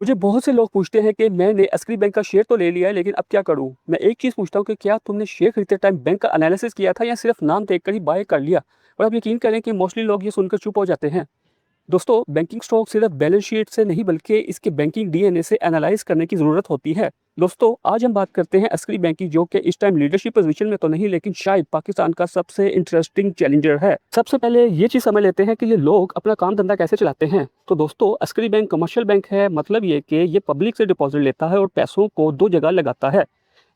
मुझे बहुत से लोग पूछते हैं कि मैंने अस्करी बैंक का शेयर तो ले लिया है, लेकिन अब क्या करूँ? मैं एक चीज़ पूछता हूँ कि क्या तुमने शेयर खरीदते टाइम बैंक का एनालिसिस किया था या सिर्फ नाम देखकर ही बाय कर लिया? और आप यकीन करें कि मोस्टली लोग ये सुनकर चुप हो जाते हैं। दोस्तों, बैंकिंग स्टॉक सिर्फ बैलेंस शीट से नहीं बल्कि इसके बैंकिंग डीएनए से एनालाइज करने की ज़रूरत होती है। दोस्तों, आज हम बात करते हैं अस्करी बैंक की, जो कि इस टाइम लीडरशिप पोजीशन में तो नहीं, लेकिन शायद पाकिस्तान का सबसे इंटरेस्टिंग चैलेंजर है। सबसे पहले ये चीज़ समझ लेते हैं कि ये लोग अपना काम धंधा कैसे चलाते हैं। तो दोस्तों, अस्करी बैंक कमर्शियल बैंक है, मतलब ये कि ये पब्लिक से डिपॉजिट लेता है और पैसों को दो जगह लगाता है।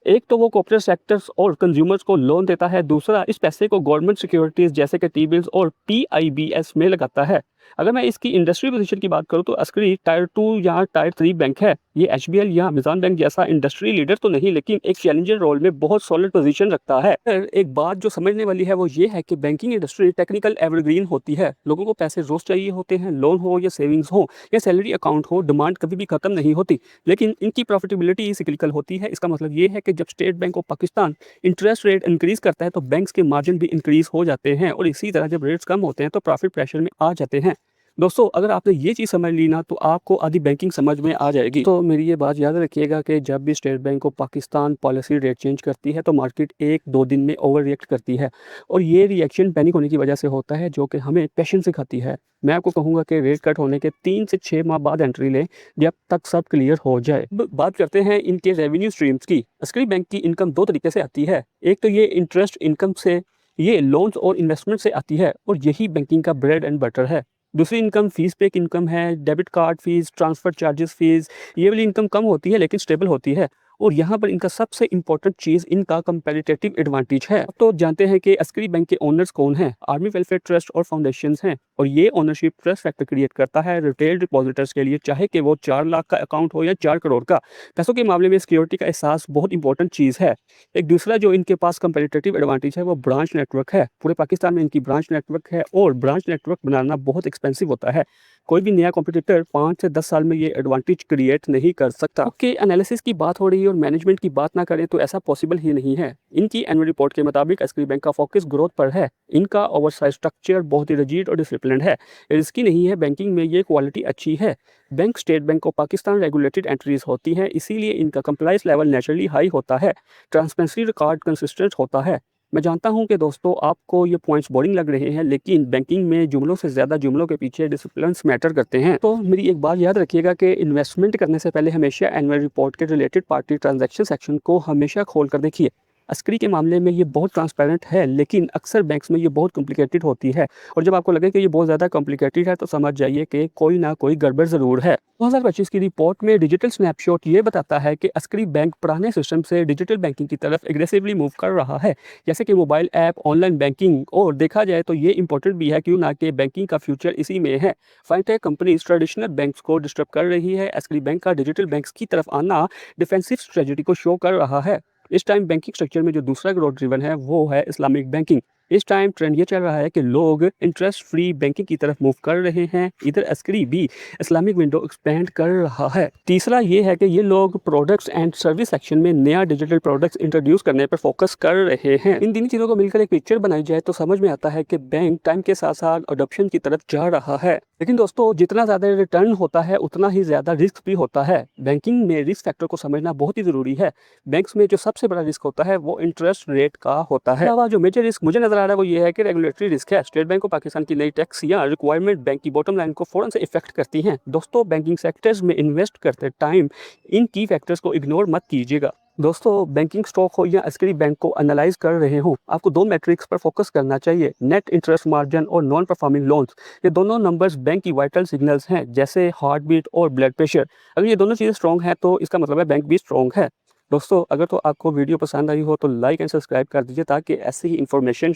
एक तो वो कॉर्पोरेट सेक्टर्स और कंज्यूमर्स को लोन देता है, दूसरा इस पैसे को गवर्नमेंट सिक्योरिटीज़ जैसे कि टी बिल्स और पीआईबीएस में लगाता है। अगर मैं इसकी इंडस्ट्री पोजीशन की बात करूँ तो अस्करी टायर 2 या टायर 3 बैंक है। ये एचबीएल या अमेज़न बैंक जैसा इंडस्ट्री लीडर तो नहीं, लेकिन एक चैलेंजर रोल में बहुत सॉलिड पोजीशन रखता है। फिर एक बात जो समझने वाली है वो ये है कि बैंकिंग इंडस्ट्री टेक्निकल एवरग्रीन होती है। लोगों को पैसे रोज़ चाहिए होते हैं, लोन हो या सेविंग्स हो या सैलरी अकाउंट हो, डिमांड कभी भी खत्म नहीं होती। लेकिन इनकी प्रॉफिटेबिलिटी सिक्लिकल होती है। इसका मतलब ये है कि जब state bank of Pakistan interest rate increase करता है तो बैंक्स के मार्जिन भी इंक्रीज हो जाते हैं, और इसी तरह जब रेट्स कम होते हैं तो प्रॉफिट प्रेशर में आ जाते हैं। दोस्तों, अगर आपने ये चीज़ समझ ली ना तो आपको आधी बैंकिंग समझ में आ जाएगी। तो मेरी ये बात याद रखिएगा कि जब भी state bank of Pakistan policy rate change करती है तो मार्केट 1-2 दिन में ओवर रिएक्ट करती है, और ये रिएक्शन पैनिक होने की वजह से होता है, जो कि हमें पेशेंस सिखाती है। मैं आपको कहूँगा कि रेट कट होने के 3 से 6 माह बाद एंट्री लें, जब तक सब क्लियर हो जाए। अब बात करते हैं इनके रेवेन्यू स्ट्रीम्स की। अस्करी बैंक की इनकम 2 तरीके से आती है। एक तो ये इंटरेस्ट इनकम से, ये लोन्स और इन्वेस्टमेंट से आती है, और यही बैंकिंग का ब्रेड एंड बटर है। दूसरी इनकम फीस पे इनकम है, debit card fees, transfer charges fees. ये वाली इनकम कम होती है लेकिन स्टेबल होती है, और यहाँ पर इनका सबसे इम्पोर्टेंट चीज़ इनका कंपैरेटिव एडवांटेज है। अब तो जानते हैं कि अस्करी बैंक के ओनर्स कौन हैं। आर्मी वेलफेयर ट्रस्ट और फाउंडेशंस हैं, और ये ओनरशिप ट्रस्ट फैक्टर क्रिएट करता है रिटेल डिपॉजिटर्स के लिए, चाहे कि वो 4 लाख का अकाउंट हो या 4 करोड़ का। पैसों के मामले में सिक्योरिटी का एहसास बहुत इंपॉर्टेंट चीज़ है। एक दूसरा जो इनके पास कंपैरेटिव एडवांटेज है वो ब्रांच नेटवर्क है। पूरे पाकिस्तान में इनकी ब्रांच नेटवर्क है, और ब्रांच नेटवर्क बनाना बहुत एक्सपेंसिव होता है। कोई भी नया कॉम्पिटिटर 5 से 10 साल में ये एडवांटेज क्रिएट नहीं कर सकता। ओके, एनालिसिस की बात हो रही है और मैनेजमेंट की बात ना करें तो ऐसा पॉसिबल ही नहीं है। इनकी एनुअल रिपोर्ट के मुताबिक अस्करी बैंक का फोकस ग्रोथ पर है। इनका ओवरसाइज स्ट्रक्चर बहुत ही रिजिड और डिसिप्लिन्ड है। रिस्की नहीं है, बैंकिंग में ये क्वालिटी अच्छी है। Bank state bank of Pakistan regulated entries होती हैं, इसीलिए इनका कंप्लाइंस लेवल नेचुरली हाई होता है। ट्रांसपेरेंसी रिकॉर्ड कंसिस्टेंट होता है। मैं जानता हूं कि दोस्तों आपको ये पॉइंट्स बोरिंग लग रहे हैं, लेकिन बैंकिंग में जुमलों से ज़्यादा जुमलों के पीछे डिसिप्लिन्स मैटर करते हैं। तो मेरी एक बात याद रखिएगा कि इन्वेस्टमेंट करने से पहले हमेशा एनुअल रिपोर्ट के रिलेटेड पार्टी ट्रांजैक्शन सेक्शन को हमेशा खोल कर देखिए। अस्करी के मामले में ये बहुत ट्रांसपेरेंट है, लेकिन अक्सर बैंक्स में ये बहुत कॉम्प्लिकेटेड होती है, और जब आपको लगे कि ये बहुत ज़्यादा कॉम्प्लिकेटेड है तो समझ जाइए कि कोई ना कोई गड़बड़ ज़रूर है। 2025 की रिपोर्ट में डिजिटल स्नैपशॉट ये बताता है कि अस्करी बैंक पुराने सिस्टम से डिजिटल बैंकिंग की तरफ एग्रेसिवली मूव कर रहा है, जैसे कि मोबाइल ऐप, ऑनलाइन बैंकिंग, और देखा जाए तो ये इंपॉर्टेंट भी है, क्यों ना कि बैंकिंग का फ्यूचर इसी में है। फाइनटेक कंपनीज ट्रेडिशनल बैंक्स को डिस्टर्ब कर रही है। अस्करी बैंक का डिजिटल बैंक्स की तरफ आना डिफेंसिव स्ट्रेटजी को शो कर रहा है। इस टाइम बैंकिंग स्ट्रक्चर में जो दूसरा ग्रोथ ड्रिवन है वो है इस्लामिक बैंकिंग। इस टाइम ट्रेंड ये चल रहा है कि लोग इंटरेस्ट फ्री बैंकिंग की तरफ मूव कर रहे हैं। इधर अस्करी भी इस्लामिक विंडो एक्सपेंड कर रहा है। तीसरा ये है कि ये लोग प्रोडक्ट्स एंड सर्विस सेक्शन में नया डिजिटल प्रोडक्ट्स इंट्रोड्यूस करने पर फोकस कर रहे हैं। इन तीन चीज़ों को मिलकर एक पिक्चर बनाई जाए तो समझ में आता है कि बैंक टाइम के साथ साथ अडॉप्शन की तरफ जा रहा है। लेकिन दोस्तों, जितना ज़्यादा रिटर्न होता है उतना ही ज़्यादा रिस्क भी होता है। बैंकिंग में रिस्क फैक्टर को समझना बहुत ही ज़रूरी है। बैंक्स में जो सबसे बड़ा रिस्क होता है वो इंटरेस्ट रेट का होता है। अलावा जो मेजर रिस्क मुझे नजर आ रहा है वो ये है कि रेगुलेटरी रिस्क है। स्टेट बैंक ऑफ पाकिस्तान की नई टैक्स या रिक्वायरमेंट बैंक की बॉटम लाइन को फौरन से इफेक्ट करती हैं। दोस्तों, बैंकिंग सेक्टर्स में इन्वेस्ट करते टाइम इन की फैक्टर्स को इग्नोर मत कीजिएगा। दोस्तों, बैंकिंग स्टॉक हो या अस्करी बैंक को एनालाइज कर रहे हो, आपको दो मैट्रिक्स पर फोकस करना चाहिए: नेट इंटरेस्ट मार्जिन और नॉन परफॉर्मिंग लोन्स। ये दोनों नंबर्स बैंक की वाइटल सिग्नल्स हैं, जैसे हार्ट बीट और ब्लड प्रेशर। अगर ये दोनों चीज़ें स्ट्रॉन्ग हैं तो इसका मतलब है बैंक भी स्ट्रॉन्ग है। दोस्तों, अगर तो आपको वीडियो पसंद आई हो तो लाइक एंड सब्सक्राइब कर दीजिए, ताकि ऐसी ही इन्फॉर्मेशन